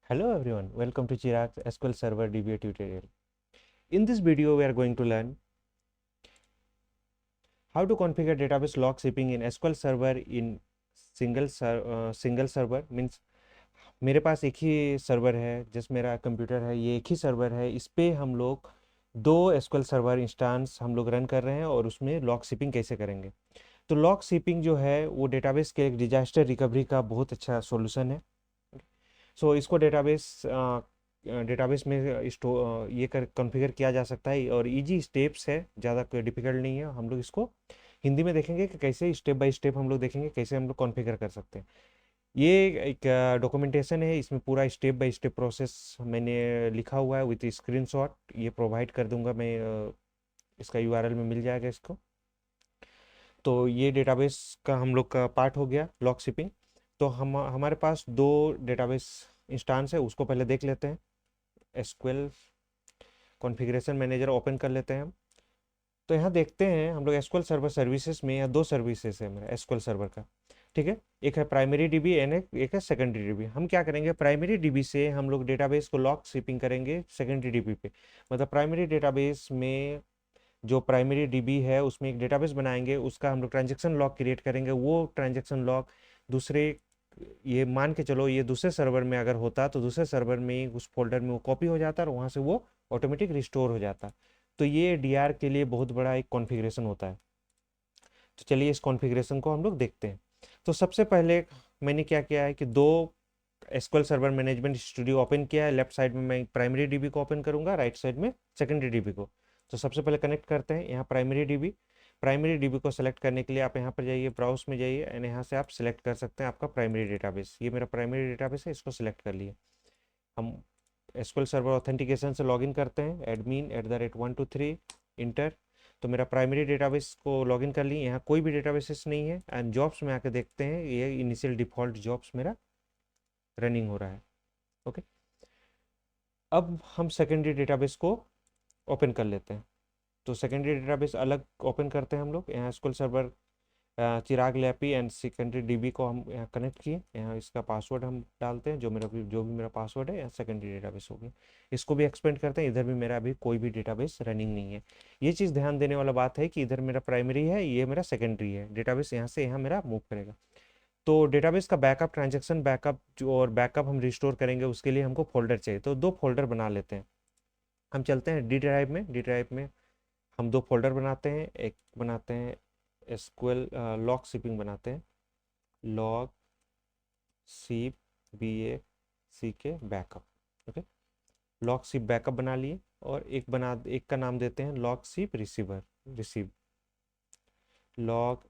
Hello everyone, welcome to Chirag's SQL Server DBA tutorial. In this video, we are going to learn how to configure database log shipping in SQL Server in single server means मेरे पास एक ही server है, जिस मेरा computer है ये एक ही server है, इस पे हम लोग दो SQL सर्वर इंस्टेंस हम लोग रन कर रहे हैं और उसमें लॉग शिपिंग कैसे करेंगे। तो लॉग शिपिंग जो है वो डेटाबेस के एक डिजास्टर रिकवरी का बहुत अच्छा सॉल्यूशन है। सो इसको डेटाबेस में ये कर कॉन्फ़िगर किया जा सकता है और इजी स्टेप्स है, ज़्यादा कोई डिफिकल्ट नहीं है। हम लोग इसको हिंदी में देखेंगे कि कैसे स्टेप बाय स्टेप हम लोग देखेंगे कैसे हम लोग कॉन्फ़िगर कर सकते हैं। ये एक डॉक्यूमेंटेशन है, इसमें पूरा स्टेप बाय स्टेप प्रोसेस मैंने लिखा हुआ है विथ स्क्रीनशॉट, ये प्रोवाइड कर दूंगा मैं। इसका यूआरएल में मिल जाएगा इसको। तो ये डेटाबेस का हम लोग का पार्ट हो गया लॉग शिपिंग। तो हम हमारे पास दो डेटाबेस इंस्टांस है, उसको पहले देख लेते हैं। एसक्यूएल कॉन्फ़िगरेशन मैनेजर ओपन कर लेते हैं हम। तो यहाँ देखते हैं हम लोग एसक्यूएल सर्वर सर्विसेज में यहाँ दो सर्विसेज है मेरा एसक्यूएल सर्वर का। ठीक है, एक है प्राइमरी डीबी एंड एक है सेकेंडरी डीबी। हम क्या करेंगे, प्राइमरी डीबी से हम लोग डेटाबेस को लॉग शिपिंग करेंगे सेकेंडरी डीबी पे। मतलब प्राइमरी डेटाबेस में जो प्राइमरी डीबी है उसमें एक डेटाबेस बनाएंगे, उसका हम लोग ट्रांजेक्शन लॉग क्रिएट करेंगे। वो ट्रांजेक्शन लॉग दूसरे, ये मान के चलो ये दूसरे सर्वर में अगर होता तो दूसरे सर्वर में उस फोल्डर में वो कॉपी हो जाता और वहाँ से वो ऑटोमेटिक रिस्टोर हो जाता। तो ये डीआर के लिए बहुत बड़ा एक कॉन्फ़िगरेशन होता है। तो चलिए इस कॉन्फ़िगरेशन को हम लोग देखते हैं। तो सबसे पहले मैंने क्या किया है कि दो SQL server management studio open किया है। लेफ्ट साइड में मैं प्राइमरी डीबी को ओपन करूंगा, राइट साइड में सेकेंडरी डीबी को। तो सबसे पहले कनेक्ट करते हैं यहाँ प्राइमरी डीबी। प्राइमरी डीबी को सेलेक्ट करने के लिए आप यहाँ पर जाइए, ब्राउज में जाइए एंड यहाँ से आप सिलेक्ट कर सकते हैं आपका प्राइमरी डेटाबेस। ये मेरा प्राइमरी डेटाबेस है, इसको सिलेक्ट कर लिए। हम एसक्यूएल सर्वर ऑथेंटिकेशन से लॉगिन करते हैं, admin@123 इंटर। तो मेरा प्राइमरी डेटाबेस को लॉगिन कर लिए, यहाँ कोई भी डेटाबेसेस नहीं है। एंड जॉब्स में आके देखते हैं, ये इनिशियल डिफॉल्ट जॉब्स मेरा रनिंग हो रहा है। ओके, अब हम सेकेंडरी डेटाबेस को ओपन कर लेते हैं। तो सेकेंडरी डेटाबेस अलग ओपन करते हैं हम लोग। यहाँ SQL server Chirag lappy and secondary dB को हम यहाँ कनेक्ट किए। यहाँ इसका पासवर्ड हम डालते हैं, जो भी मेरा पासवर्ड है। यहाँ सेकेंडरी डेटाबेस हो गया। इसको भी एक्सपेंड करते हैं। इधर भी मेरा अभी कोई भी डेटाबेस रनिंग नहीं है। ये चीज़ ध्यान देने वाला बात है कि इधर मेरा प्राइमरी है, ये मेरा सेकेंडरी है। डेटाबेस यहाँ से यहाँ मेरा मूव करेगा। तो डेटाबेस का बैकअप, ट्रांजेक्शन बैकअप जो और बैकअप हम रिस्टोर करेंगे उसके लिए हमको फोल्डर चाहिए। तो दो फोल्डर बना लेते हैं। हम चलते हैं डी ड्राइव में। डी ड्राइव में हम दो फोल्डर बनाते हैं। एक बनाते हैं एसक्यूएल लॉग शिपिंग बनाते हैं, log ship BACK backup. Okay, log ship backup बना लिए। और एक का नाम देते हैं log ship receiver, log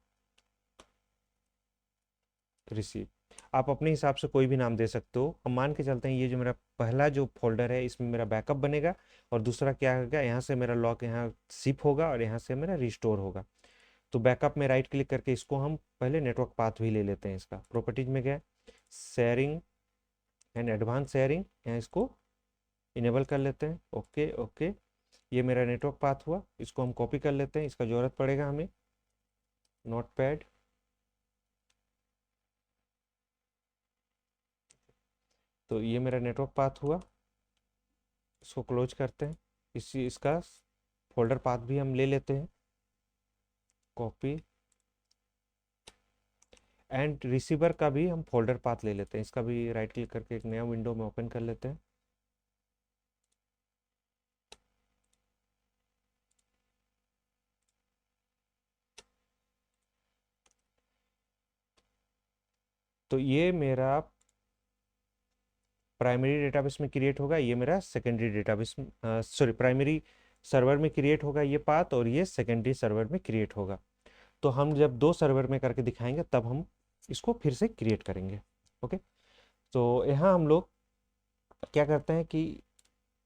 receive. आप अपने हिसाब से कोई भी नाम दे सकते हो। हम मान के चलते हैं ये जो मेरा पहला जो फोल्डर है इसमें मेरा बैकअप बनेगा और दूसरा क्या होगा, यहाँ से मेरा लॉग यहाँ शिप होगा और यहाँ से मेरा रिस्टोर होगा। तो बैकअप में राइट क्लिक करके इसको हम पहले नेटवर्क पाथ भी ले लेते हैं। इसका प्रॉपर्टीज में गए, शेयरिंग एंड एडवांस शेयरिंग, यहाँ इसको इनेबल कर लेते हैं। ओके ओके, ये मेरा नेटवर्क पाथ हुआ। इसको हम कॉपी कर लेते हैं, इसका ज़रूरत पड़ेगा हमें। नोट पैड, तो ये मेरा नेटवर्क पाथ हुआ। इसको क्लोज करते हैं। इसका फोल्डर पाथ भी हम ले लेते हैं, कॉपी। एंड रिसीवर का भी हम फोल्डर पाथ ले लेते हैं, इसका भी राइट क्लिक करके एक नया विंडो में ओपन कर लेते हैं। तो ये मेरा प्राइमरी डेटाबेस में क्रिएट होगा, ये मेरा secondary database, sorry primary server में क्रिएट होगा ये पाथ, और ये सेकेंडरी सर्वर में क्रिएट होगा। तो हम जब दो सर्वर में करके दिखाएंगे तब हम इसको फिर से क्रिएट करेंगे। ओके, तो यहाँ हम लोग क्या करते हैं कि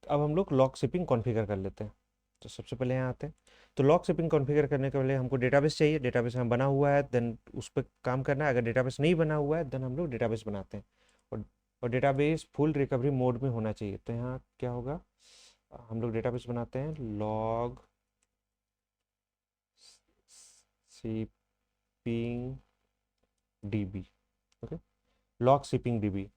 अब हम लोग लॉग शिपिंग कॉन्फ़िगर कर लेते हैं। तो सबसे पहले यहाँ आते हैं। तो लॉग शिपिंग कॉन्फ़िगर करने के पहले हमको डेटाबेस चाहिए। डेटाबेस हमें बना हुआ है, देन उस पर काम करना है। अगर डेटाबेस नहीं बना हुआ है देन हम लोग डेटाबेस बनाते हैं। और और डेटाबेस फुल रिकवरी मोड में होना चाहिए। तो यहाँ क्या होगा, हम लोग डेटाबेस बनाते हैं log shipping dB. Okay, log shipping dB.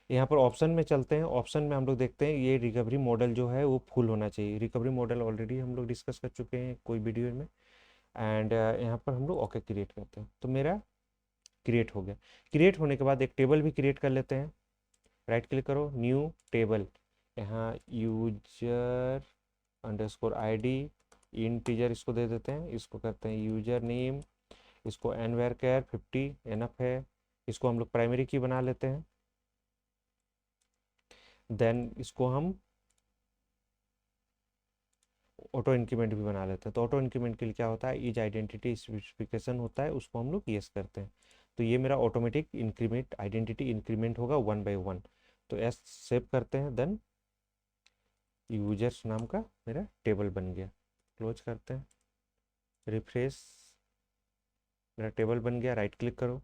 यहाँ पर ऑप्शन में चलते हैं, ऑप्शन में हम लोग देखते हैं ये रिकवरी मॉडल जो है वो फुल होना चाहिए। रिकवरी मॉडल ऑलरेडी हम लोग डिस्कस कर चुके हैं कोई वीडियो में। एंड यहाँ पर हम लोग ओके क्रिएट करते हैं, तो मेरा क्रिएट हो गया। क्रिएट होने के बाद एक टेबल भी क्रिएट कर लेते हैं। राइट क्लिक करो, न्यू टेबल, यहाँ यूजर अंडरस्कोर आईडी इंटीजर इसको दे देते हैं, इसको करते हैं यूजर नेम, इसको एनवेर कैर 50 एनफ है, इसको हम लोग प्राइमरी की बना लेते हैं। देन इसको हम ऑटो इंक्रीमेंट भी बना लेते हैं। तो ऑटो इंक्रीमेंट के लिए क्या होता है, ईच आइडेंटिटी स्पेसिफिकेशन होता है, उसको हम लोग यस करते हैं। तो ये मेरा ऑटोमेटिक इंक्रीमेंट आइडेंटिटी इंक्रीमेंट होगा 1 by 1। तो एस सेव करते हैं, देन यूजर्स नाम का मेरा टेबल बन गया। क्लोज करते हैं, रिफ्रेश, मेरा टेबल बन गया। राइट क्लिक करो,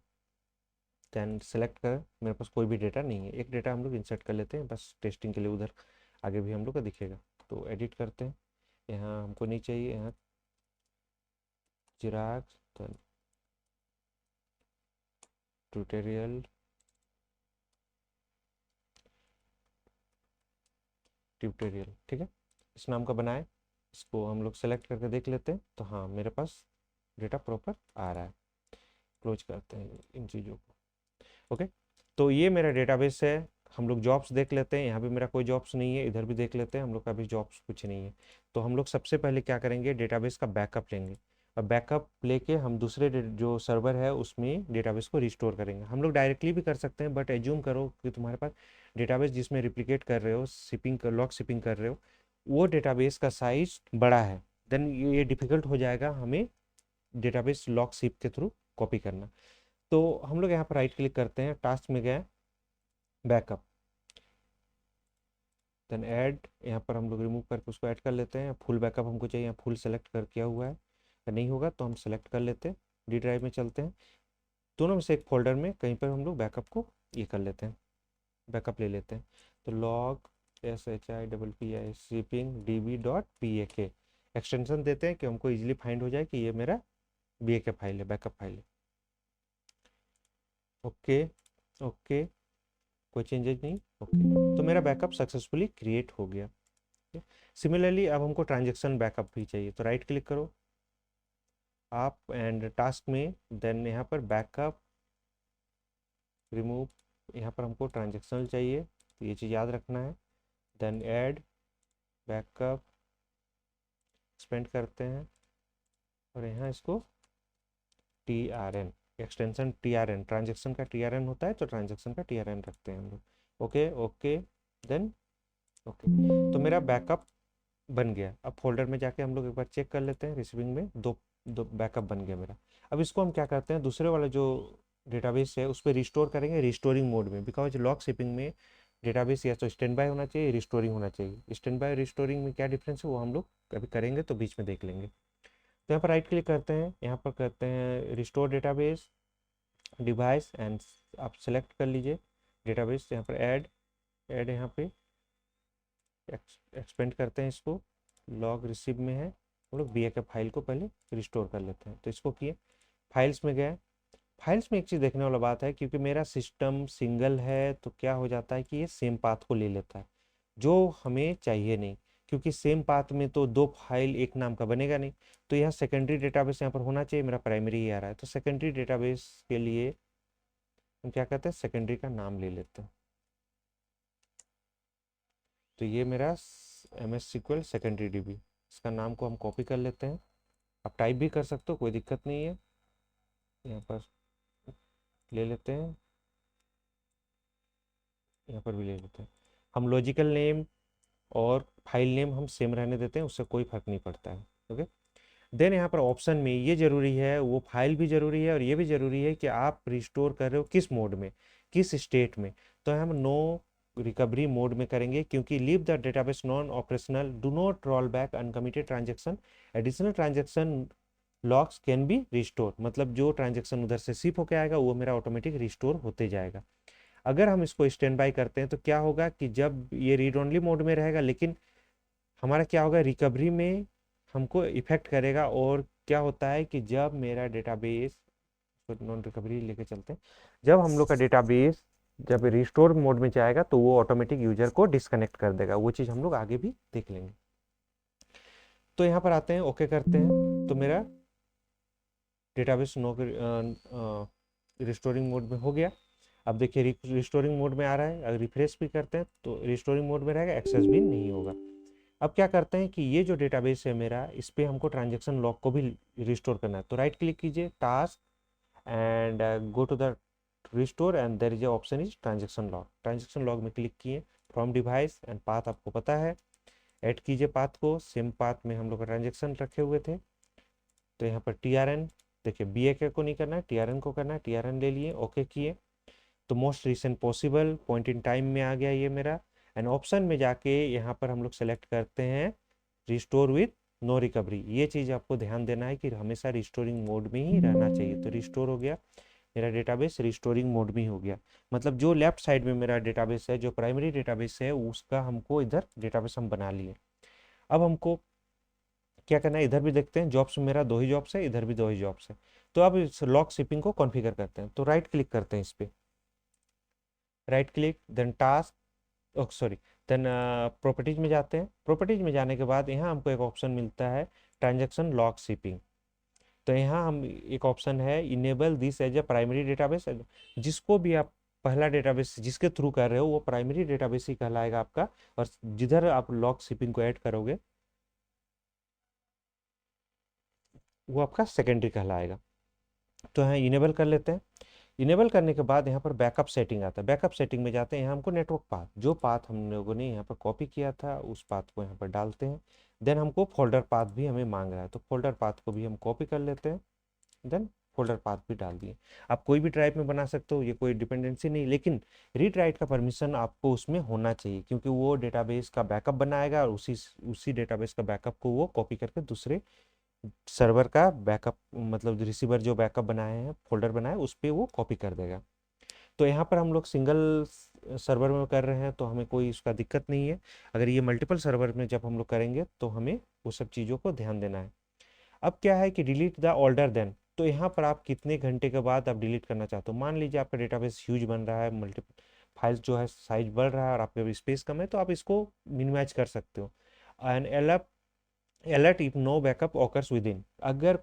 देन सेलेक्ट कर, मेरे पास कोई भी डेटा नहीं है, एक डेटा हम लोग इंसर्ट कर लेते हैं बस टेस्टिंग के लिए, उधर आगे भी हम लोग का दिखेगा। तो एडिट करते हैं, यहाँ हमको नहीं चाहिए, यहाँ चिराग ट्यूटोरियल ट्यूटोरियल, ठीक है, इस नाम का बनाए। इसको हम लोग सेलेक्ट करके देख लेते हैं, तो हाँ मेरे पास डेटा प्रॉपर आ रहा है। क्लोज करते हैं इन चीज़ों को। ओके, तो ये मेरा डेटाबेस है। हम लोग जॉब्स देख लेते हैं, यहाँ भी मेरा कोई जॉब्स नहीं है, इधर भी देख लेते हैं, हम लोग का भी जॉब्स कुछ नहीं है। तो हम लोग सबसे पहले क्या करेंगे, डेटाबेस का बैकअप लेंगे, और बैकअप लेके हम दूसरे जो सर्वर है उसमें डेटाबेस को रिस्टोर करेंगे। हम लोग डायरेक्टली भी कर सकते हैं, बट एज्यूम करो कि तुम्हारे पास डेटाबेस जिसमें रिप्लिकेट कर रहे हो, शिपिंग कर लॉग शिपिंग कर रहे हो, वो डेटाबेस का साइज बड़ा है, देन ये डिफिकल्ट हो जाएगा हमें डेटाबेस लॉग शिप के थ्रू कॉपी करना। तो हम लोग यहाँ पर राइट क्लिक करते हैं, टास्क में गए, बैकअप, देन ऐड, यहाँ पर हम लोग रिमूव करके उसको ऐड कर लेते हैं। फुल बैकअप हमको चाहिए, यहाँ फुल सेलेक्ट कर किया हुआ है, अगर नहीं होगा तो हम सेलेक्ट कर लेते हैं, डी ड्राइव में चलते हैं, दोनों में से एक फोल्डर में कहीं पर हम लोग बैकअप को ये कर लेते हैं, बैकअप ले लेते हैं। तो log SHIPPI shipping DB.PAK extension देते हैं कि हमको इजीली फाइंड हो जाए कि ये मेरा BAK फाइल है, बैकअप फाइल है। ओके ओके, कोई चेंजेस नहीं, ओके। तो मेरा बैकअप सक्सेसफुली क्रिएट हो गया। सिमिलरली अब हमको ट्रांजेक्शन बैकअप भी चाहिए, तो राइट क्लिक करो आप एंड टास्क में, देन यहाँ पर बैकअप रिमूव, यहाँ पर हमको ट्रांजेक्शनल चाहिए, तो ये चीज़ याद रखना है। देन ऐड बैकअप एक्सपेंड करते हैं, और यहाँ इसको TRN एक्सटेंशन, TRN ट्रांजेक्शन का TRN होता है, तो ट्रांजेक्शन का TRN रखते हैं हम लोग। Okay okay, then okay. तो मेरा बैकअप बन गया। अब फोल्डर में जाके हम लोग एक बार चेक कर लेते हैं, रिसीविंग में दो दो बैकअप बन गया मेरा। अब इसको हम क्या करते हैं, दूसरे वाला जो डेटाबेस है उस पर रिस्टोर करेंगे रिस्टोरिंग मोड में, बिकॉज लॉग शिपिंग में डेटाबेस या तो स्टैंड बाय होना चाहिए, रिस्टोरिंग होना चाहिए। स्टैंड बाय रिस्टोरिंग में क्या डिफरेंस है वो हम लोग कभी करेंगे तो बीच में देख लेंगे। तो यहाँ पर राइट क्लिक करते हैं, यहाँ पर करते हैं रिस्टोर डेटाबेस डिवाइस, एंड आप सेलेक्ट कर लीजिए डेटाबेस, यहाँ पर ऐड यहाँ पे एक्सपेंड करते हैं इसको, लॉग रिसीव में है, हम लोग BAK फाइल को पहले रिस्टोर कर लेते हैं। तो इसको किए, फाइल्स में गए, फाइल्स में एक चीज़ देखने वाला बात है, क्योंकि मेरा सिस्टम सिंगल है तो क्या हो जाता है कि ये सेम पाथ को ले लेता है, जो हमें चाहिए नहीं, क्योंकि सेम पाथ में तो दो फाइल एक नाम का बनेगा नहीं। तो यह सेकेंडरी डेटाबेस यहाँ पर होना चाहिए, मेरा प्राइमरी ही आ रहा है, तो सेकेंडरी डेटाबेस के लिए हम क्या करते हैं, सेकेंडरी का नाम ले लेते हैं। तो ये मेरा MS SQL सेकेंडरी DB, इसका नाम को हम कॉपी कर लेते हैं। आप टाइप भी कर सकते हो, कोई दिक्कत नहीं है, यहाँ पर ले लेते हैं, यहाँ पर भी ले लेते हैं। हम लॉजिकल नेम और फाइल नेम हम सेम रहने देते हैं, उससे कोई फर्क नहीं पड़ता है। ओके, देन यहाँ पर ऑप्शन में ये जरूरी है, वो फाइल भी जरूरी है, और ये भी जरूरी है कि आप रिस्टोर कर रहे हो किस मोड में, किस स्टेट में। तो हम नो रिकवरी मोड में करेंगे, क्योंकि leave the database non operational, do not roll back uncommitted transaction, additional transaction logs can be restore, मतलब जो ट्रांजेक्शन उधर से शिप होकर आएगा वो मेरा ऑटोमेटिक रिस्टोर होते जाएगा। अगर हम इसको स्टैंड बाय करते हैं तो क्या होगा कि जब ये रीड ओनली मोड में रहेगा, लेकिन हमारा क्या होगा, रिकवरी में हमको इफेक्ट करेगा। और क्या होता है कि जब मेरा डेटाबेस, नॉन रिकवरी लेके चलते हैं, जब हम लोग का डेटाबेस जब रिस्टोर मोड में जाएगा तो वो ऑटोमेटिक यूजर को डिस्कनेक्ट कर देगा। वो चीज़ हम लोग आगे भी देख लेंगे। तो यहाँ पर आते हैं, ओके करते हैं, तो मेरा डेटाबेस नो रिस्टोरिंग मोड में हो गया। अब देखिए रिस्टोरिंग मोड में आ रहा है, अगर रिफ्रेश भी करते हैं तो रिस्टोरिंग मोड में रहेगा, एक्सेस भी नहीं होगा। अब क्या करते हैं कि ये जो डेटाबेस है मेरा, इस पे हमको ट्रांजेक्शन लॉग को भी रिस्टोर करना है। तो राइट क्लिक कीजिए, task, and go to the restore, and there is a option is transaction log. Transaction log में क्लिक किए, फ्रॉम डिवाइस एंड पाथ आपको पता है, ऐड कीजिए पाथ को, सेम पाथ में हम लोग का ट्रांजेक्शन रखे हुए थे। तो यहाँ पर TRN, देखिए BAK को नहीं करना है, TRN को करना है, TRN ले लिए, ओके किए। तो most recent possible point in time में आ गया ये मेरा। एंड ऑप्शन में जाके यहाँ पर हम लोग सेलेक्ट करते हैं रिस्टोर विथ नो रिकवरी। ये चीज़ आपको ध्यान देना है कि हमेशा रिस्टोरिंग मोड में ही रहना चाहिए। तो रिस्टोर हो गया मेरा डेटाबेस, रिस्टोरिंग मोड में हो गया। मतलब जो लेफ्ट साइड में मेरा डेटाबेस है, जो प्राइमरी डेटाबेस है, उसका हमको इधर डेटाबेस हम बना लिए। अब हमको क्या करना है, इधर भी देखते हैं, जॉब्स में मेरा 2 ही जॉब्स है, इधर भी 2 ही जॉब्स है। तो अब इस लॉक शिपिंग को कॉन्फ़िगर करते हैं। तो राइट क्लिक करते हैं इस पे, right click, then task, oh sorry, then properties में जाते हैं। प्रॉपर्टीज में जाने के बाद यहाँ हमको एक ऑप्शन मिलता है ट्रांजैक्शन लॉक शिपिंग। तो यहाँ हम एक ऑप्शन है enable this as a primary database. जिसको भी आप पहला डेटाबेस जिसके थ्रू कर रहे हो वो प्राइमरी डेटाबेस ही कहलाएगा आपका, और जिधर आप लॉक शिपिंग को ऐड करोगे वो आपका सेकेंडरी कहलाएगा। तो यहाँ इनेबल कर लेते हैं। इनेबल करने के बाद यहाँ पर बैकअप सेटिंग आता है। बैकअप सेटिंग में जाते हैं, यहाँ हमको नेटवर्क पाथ, जो पाथ हम लोगों ने यहाँ पर कॉपी किया था उस पाथ को यहाँ पर डालते हैं। देन हमको फोल्डर पाथ भी हमें मांग रहा है, तो फोल्डर पाथ को भी हम कॉपी कर लेते हैं, देन फोल्डर पाथ भी डाल दिए। आप कोई भी ड्राइव में बना सकते हो, ये कोई डिपेंडेंसी नहीं, लेकिन रीड राइट का परमिशन आपको उसमें होना चाहिए, क्योंकि वो डेटाबेस का बैकअप बनाएगा और उसी डेटाबेस का बैकअप को वो कॉपी करके दूसरे सर्वर का बैकअप, मतलब रिसीवर जो बैकअप बनाए हैं, फोल्डर बनाए, उस पर वो कॉपी कर देगा। तो यहाँ पर हम लोग सिंगल सर्वर में कर रहे हैं तो हमें कोई उसका दिक्कत नहीं है। अगर ये मल्टीपल सर्वर में जब हम लोग करेंगे तो हमें वो सब चीज़ों को ध्यान देना है। अब क्या है कि डिलीट द ऑल्डर देन, तो यहाँ पर आप कितने घंटे के बाद आप डिलीट करना चाहते हो। मान लीजिए आपका डेटाबेस ह्यूज बन रहा है, मल्टीपल फाइल्स जो है साइज बढ़ रहा है और आपके स्पेस कम है, तो आप इसको मिनिमाइज कर सकते हो। And alert if no backup occurs within, अगर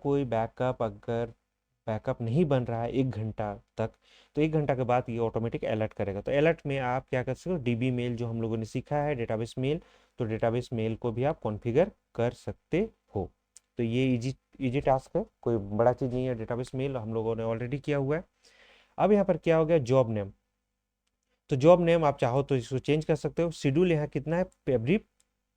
बैकअप नहीं बन रहा है 1 घंटा तक, तो 1 घंटा के बाद ये ऑटोमेटिक अलर्ट करेगा। तो अलर्ट में आप क्या कर सकते हो, DB मेल जो हम लोगों ने सीखा है डेटाबेस मेल, तो डेटाबेस मेल को भी आप कॉन्फ़िगर कर सकते हो। तो ये इजी इजी टास्क है, कोई बड़ा चीज़ नहीं है, डेटाबेस मेल हम लोगों ने ऑलरेडी किया हुआ है। अब यहाँ पर क्या हो गया, जॉब नेम। तो जॉब नेम आप चाहो तो इसको चेंज कर सकते हो। शेड्यूल यहाँ कितना है, एवरी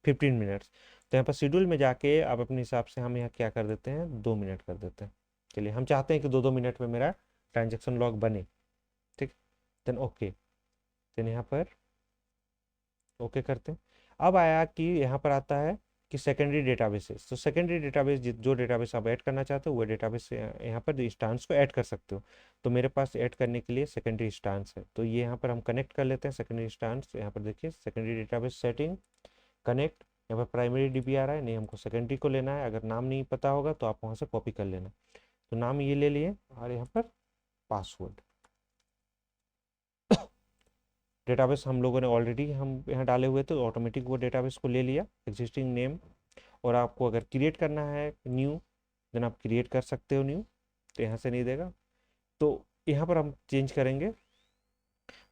15 मिनट्स। तो यहाँ पर शेड्यूल में जाके आप अपने हिसाब से, हम यहाँ क्या कर देते हैं, 2 मिनट कर देते हैं। चलिए, हम चाहते हैं कि 2-2 मिनट में मेरा ट्रांजेक्शन लॉग बने, ठीक। देन ओके, देन यहाँ पर ओके करते हैं। अब आया कि यहाँ पर आता है कि सेकेंडरी डेटाबेसेस। तो सेकेंडरी डेटाबेस जो डेटाबेस आप ऐड करना चाहते हो वो डेटाबेस यहाँ पर इंस्टांस को ऐड कर सकते हो। तो मेरे पास ऐड करने के लिए सेकेंडरी इंस्टांस है, तो ये यहाँ पर हम कनेक्ट कर लेते हैं सेकेंडरी इंस्टांस। यहाँ पर देखिए सेकेंडरी डेटाबेस सेटिंग, कनेक्ट। यहाँ पर प्राइमरी DB आ रहा है, नहीं हमको सेकेंडरी को लेना है। अगर नाम नहीं पता होगा तो आप वहाँ से कॉपी कर लेना। तो नाम ये ले लिए, और यहाँ पर पासवर्ड। डेटाबेस हम लोगों ने ऑलरेडी हम यहाँ डाले हुए थे, तो ऑटोमेटिक वो डेटाबेस को ले लिया, एग्जिस्टिंग नेम। और आपको अगर क्रिएट करना है न्यू, देन आप क्रिएट कर सकते हो न्यू, तो यहाँ से नहीं देगा, तो यहाँ पर हम चेंज करेंगे।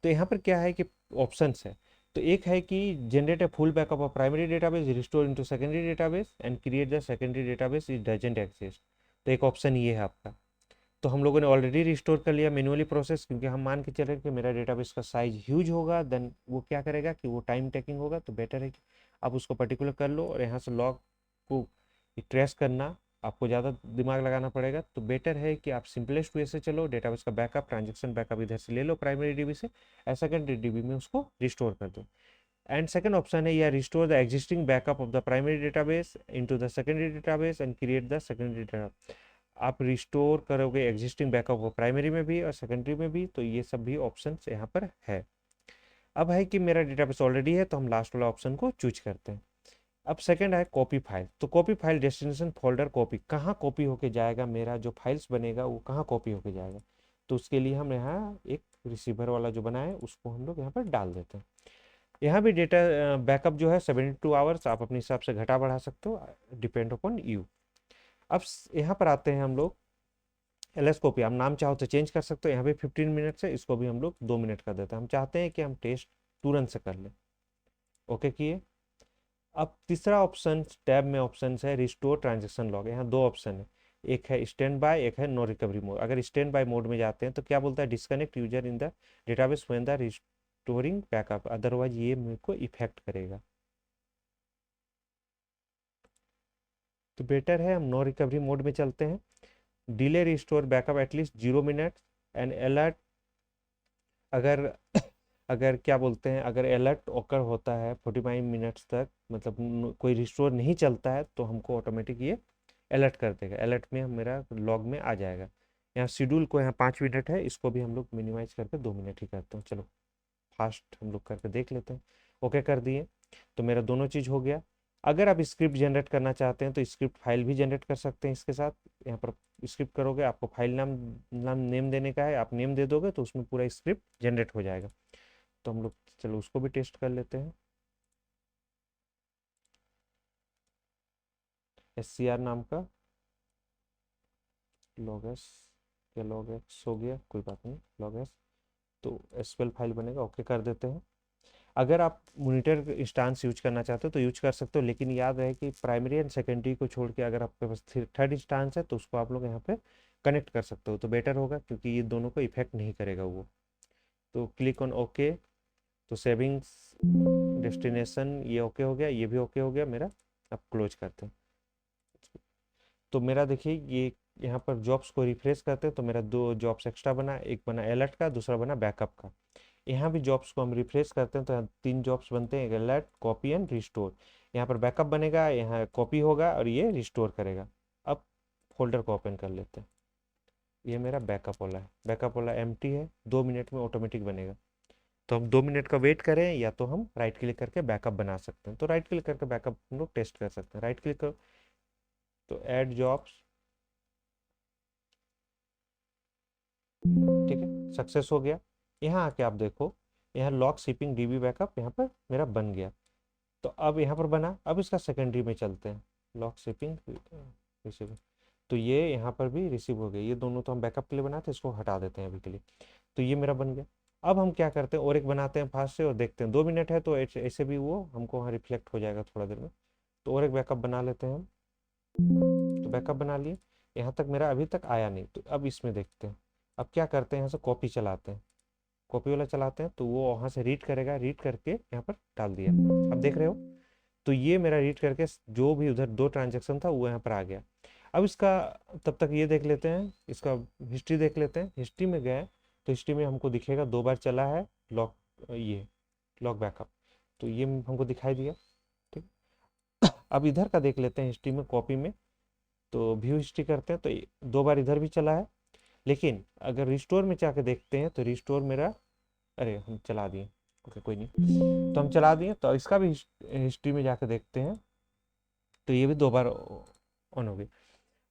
तो यहाँ पर क्या है कि ऑप्शंस है। तो एक है कि generate a full backup of primary database, restore into secondary database and create the secondary database it doesn't exist. तो एक ऑप्शन ये है आपका। तो हम लोगों ने ऑलरेडी रिस्टोर कर लिया मैनुअली प्रोसेस, क्योंकि हम मान के चल रहे हैं कि मेरा डेटाबेस का साइज ह्यूज होगा, देन वो क्या करेगा कि वो टाइम टेकिंग होगा। तो बेटर है कि आप उसको पर्टिकुलर कर लो, और यहाँ से लॉग को ट्रेस करना आपको ज़्यादा दिमाग लगाना पड़ेगा। तो बेटर है कि आप सिंपलेस्ट वे से चलो, डेटाबेस का बैकअप, ट्रांजेक्शन बैकअप इधर से ले लो प्राइमरी DB से, सेकेंडरी DB में उसको रिस्टोर कर दो। एंड सेकंड ऑप्शन है, या restore the existing backup of the primary database into the secondary database and create the secondary database. आप रिस्टोर करोगे एग्जिस्टिंग बैकअप को प्राइमरी में भी और सेकेंडरी में भी, तो ये सब भी ऑप्शन यहाँ पर है। अब है कि मेरा डेटाबेस ऑलरेडी है, तो हम लास्ट वाला ऑप्शन को चूज करते हैं। अब सेकंड है कॉपी फाइल। तो copy file destination folder copy, कहाँ कॉपी होके जाएगा, मेरा जो फाइल्स बनेगा वो कहाँ कॉपी होके जाएगा। तो उसके लिए हम यहाँ एक रिसीवर वाला जो बना है उसको हम लोग यहाँ पर डाल देते हैं। यहाँ भी डेटा बैकअप जो है 72 आवर्स, आप अपने हिसाब से घटा बढ़ा सकते हो, डिपेंड अपॉन यू। अब यहाँ पर आते हैं हम लोग एलएस कॉपी, आप नाम चाहो तो चेंज कर सकते हो। यहाँ पे 15 मिनट है, इसको भी हम लोग 2 मिनट कर देते हैं। हम चाहते हैं कि हम टेस्ट तुरंत से कर लें। ओके किए। अब तीसरा ऑप्शन टैब में ऑप्शन है रिस्टोर ट्रांजेक्शन लॉग। यहाँ दो ऑप्शन है, एक है स्टैंड बाय, एक है नो रिकवरी मोड। अगर स्टैंड बाय मोड में जाते हैं तो क्या बोलता है, disconnect user in the database when the restoring backup, otherwise ये मेरे को इफेक्ट करेगा। तो बेटर है हम नो रिकवरी मोड में चलते हैं। Delay restore backup at least 0 minute and alert, अगर अगर क्या बोलते हैं, अगर अलर्ट ओकर होता है 45 मिनट्स तक, मतलब कोई रिस्टोर नहीं चलता है, तो हमको ऑटोमेटिक ये अलर्ट कर देगा। अलर्ट में मेरा लॉग में आ जाएगा। यहाँ शेड्यूल को यहाँ 5 मिनट है, इसको भी हम लोग मिनिमाइज करके 2 मिनट ही करते हैं। चलो फास्ट हम लोग करके देख लेते हैं। ओके कर दिए, तो मेरा दोनों चीज़ हो गया। अगर आप स्क्रिप्ट जनरेट करना चाहते हैं तो स्क्रिप्ट फाइल भी जनरेट कर सकते हैं इसके साथ। यहाँ पर स्क्रिप्ट करोगे, आपको फाइल नाम नेम देने का है, आप नेम दे दोगे तो उसमें पूरा स्क्रिप्ट जनरेट हो जाएगा। तो हम लोग चलो उसको भी टेस्ट कर लेते हैं। SCR नाम का लॉगएस, या लॉगएक्स हो गया, कोई बात नहीं, लॉगएस। तो एसक्यूएल फाइल बनेगा, ओके कर देते हैं। अगर आप मॉनिटर इंस्टांस यूज करना चाहते हो तो यूज कर सकते हो, लेकिन याद रहे कि प्राइमरी एंड सेकेंडरी को छोड़ के अगर आपके पास थर्ड इंस्टांस है तो उसको आप लोग यहाँ पे कनेक्ट कर सकते हो, तो बेटर होगा, क्योंकि ये दोनों को इफेक्ट नहीं करेगा वो। तो क्लिक ऑन ओके। तो सेविंग्स डेस्टिनेशन ये ओके हो गया, ये भी ओके हो गया मेरा। अब क्लोज करते हैं। तो मेरा देखिए ये यहाँ पर जॉब्स को रिफ्रेश करते हैं तो मेरा 2 जॉब्स एक्स्ट्रा बना, एक बना अलर्ट का, दूसरा बना बैकअप का। यहाँ भी जॉब्स को हम रिफ्रेश करते हैं तो यहाँ 3 जॉब्स बनते हैं, एक अलर्ट, कॉपी एंड रिस्टोर। यहाँ पर बैकअप बनेगा, यहाँ कॉपी होगा और ये रिस्टोर करेगा। अब फोल्डर को ओपन कर लेते हैं। ये मेरा बैकअप वाला है, बैकअप वाला एम्प्टी है, 2 मिनट में ऑटोमेटिक बनेगा। तो हम 2 मिनट का वेट करें, या तो हम राइट क्लिक करके बैकअप बना सकते हैं। तो राइट क्लिक करके बैकअप हम लोग टेस्ट कर सकते हैं। राइट क्लिक करो तो ऐड जॉब्स, ठीक है, सक्सेस हो गया। यहाँ आके आप देखो, यहाँ लॉग शिपिंग डीबी बैकअप यहाँ पर मेरा बन गया। तो अब यहाँ पर बना, अब इसका सेकेंडरी में चलते हैं, लॉग शिपिंग रिसीव। तो ये यहाँ पर भी रिसीव हो गया। ये दोनों तो हम बैकअप के लिए बनाते हैं, इसको हटा देते हैं अभी के लिए। तो ये मेरा बन गया। अब हम क्या करते हैं, और एक बनाते हैं फास्ट से और देखते हैं। 2 मिनट है तो ऐसे भी वो हमको वहाँ रिफ्लेक्ट हो जाएगा थोड़ा देर में। तो और एक बैकअप बना लेते हैं हम। तो बैकअप बना लिए। यहाँ तक मेरा अभी तक आया नहीं, तो अब इसमें देखते हैं। अब क्या करते हैं, यहाँ से कॉपी चलाते हैं, कॉपी वाला चलाते हैं, तो वो वहाँ से रीड करेगा, रीड करके यहाँ पर डाल दिया। अब देख रहे हो, तो ये मेरा रीड करके जो भी उधर 2 ट्रांजेक्शन था वो यहाँ पर आ गया। अब इसका, तब तक ये देख लेते हैं, इसका हिस्ट्री देख लेते हैं। हिस्ट्री में गए तो हिस्ट्री में हमको दिखेगा 2 बार चला है लॉक, ये लॉक बैकअप, तो ये हमको दिखाई दिया। ठीक, अब इधर का देख लेते हैं हिस्ट्री में, कॉपी में। तो व्यू हिस्ट्री करते हैं तो 2 बार इधर भी चला है। लेकिन अगर रिस्टोर में जाके देखते हैं तो रिस्टोर मेरा, अरे हम चला दिए, ओके कोई नहीं, तो हम चला दिए। तो इसका भी हिस्ट्री में जाके देखते हैं तो ये भी 2 बार ऑन हो गई।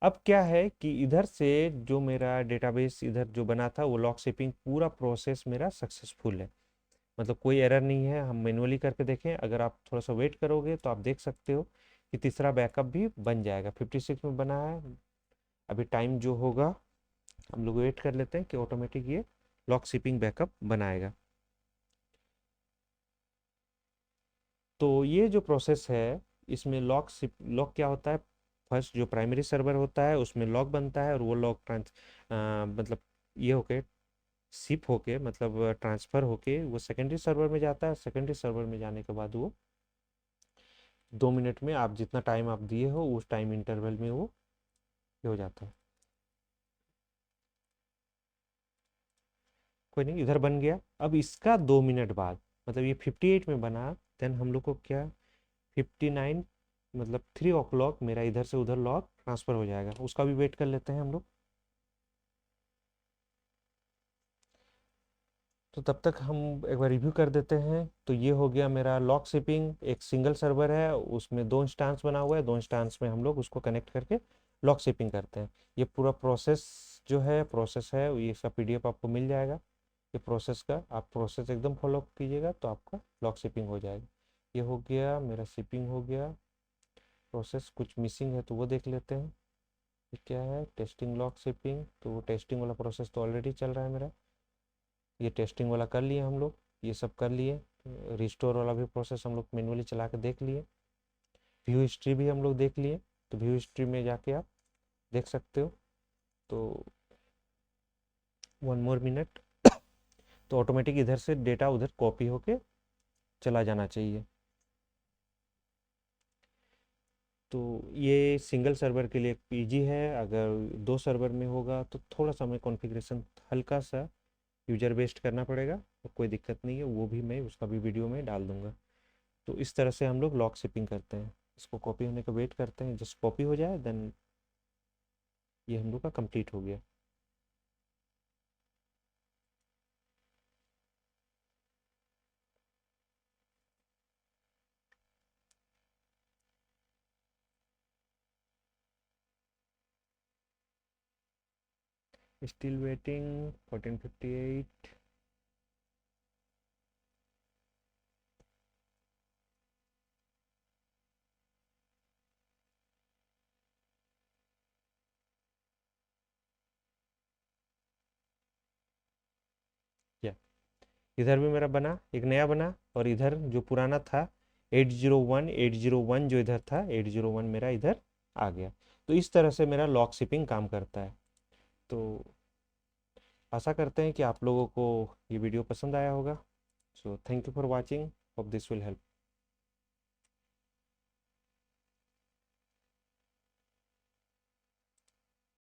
अब क्या है कि इधर से जो मेरा डेटाबेस इधर जो बना था वो लॉक शिपिंग पूरा प्रोसेस मेरा सक्सेसफुल है, मतलब कोई एरर नहीं है। हम मैनुअली करके देखें, अगर आप थोड़ा सा वेट करोगे तो आप देख सकते हो कि तीसरा बैकअप भी बन जाएगा। 56 में बना है। अभी टाइम जो होगा हम लोग वेट कर लेते हैं कि ऑटोमेटिक ये लॉक शिपिंग बैकअप बनाएगा। तो ये जो प्रोसेस है, इसमें लॉक क्या होता है, फर्स्ट जो प्राइमरी सर्वर होता है उसमें लॉक बनता है, और वो लॉक मतलब ये होके शिप होके, मतलब ट्रांसफ़र होके वो सेकेंडरी सर्वर में जाता है। सेकेंडरी सर्वर में जाने के बाद वो 2 मिनट में, आप जितना टाइम आप दिए हो उस टाइम इंटरवल में वो ये हो जाता है। कोई नहीं, इधर बन गया। अब इसका 2 मिनट बाद, मतलब ये 58 में बना, देन हम लोग को क्या 59, मतलब 3 o'clock मेरा इधर से उधर लॉग ट्रांसफ़र हो जाएगा। उसका भी वेट कर लेते हैं हम लोग। तो तब तक हम एक बार रिव्यू कर देते हैं। तो ये हो गया मेरा लॉक शिपिंग, एक सिंगल सर्वर है, उसमें 2 इंस्टांस बना हुआ है, 2 इंस्टांस में हम लोग उसको कनेक्ट करके लॉक शिपिंग करते हैं। ये पूरा प्रोसेस जो है, प्रोसेस है, ये इसका PDF आपको मिल जाएगा। ये प्रोसेस का आप प्रोसेस एकदम फॉलो कीजिएगा तो आपका लॉक शिपिंग हो जाएगा। ये हो गया मेरा, शिपिंग हो गया। प्रोसेस कुछ मिसिंग है तो वो देख लेते हैं। ये क्या है, टेस्टिंग लॉक शिपिंग, तो वो टेस्टिंग वाला प्रोसेस तो ऑलरेडी चल रहा है मेरा। ये टेस्टिंग वाला कर लिए हम लोग, ये सब कर लिए। रिस्टोर वाला भी प्रोसेस हम लोग मैनुअली चला के देख लिए। व्यू हिस्ट्री भी हम लोग देख लिए, तो व्यू हिस्ट्री में जाके आप देख सकते हो। तो 1 मोर मिनट, तो ऑटोमेटिक इधर से डेटा उधर कॉपी होके चला जाना चाहिए। तो ये सिंगल सर्वर के लिए ईजी है। अगर 2 सर्वर में होगा तो थोड़ा सा हमें कॉन्फ़िगरेशन हल्का सा यूजर बेस्ड करना पड़ेगा, और कोई दिक्कत नहीं है, वो भी मैं उसका भी वीडियो में डाल दूंगा। तो इस तरह से हम लोग लॉक शिपिंग करते हैं। इसको कॉपी होने का वेट करते हैं, जस्ट कॉपी हो जाए देन ये हम लोग का कंप्लीट हो गया। Still waiting 1458। या इधर भी मेरा बना, एक नया बना, और इधर जो पुराना था 801 जो इधर था 801 मेरा इधर आ गया। तो इस तरह से मेरा लॉक शिपिंग काम करता है। तो आशा करते हैं कि आप लोगों को ये वीडियो पसंद आया होगा। So thank you for watching, hope this will help.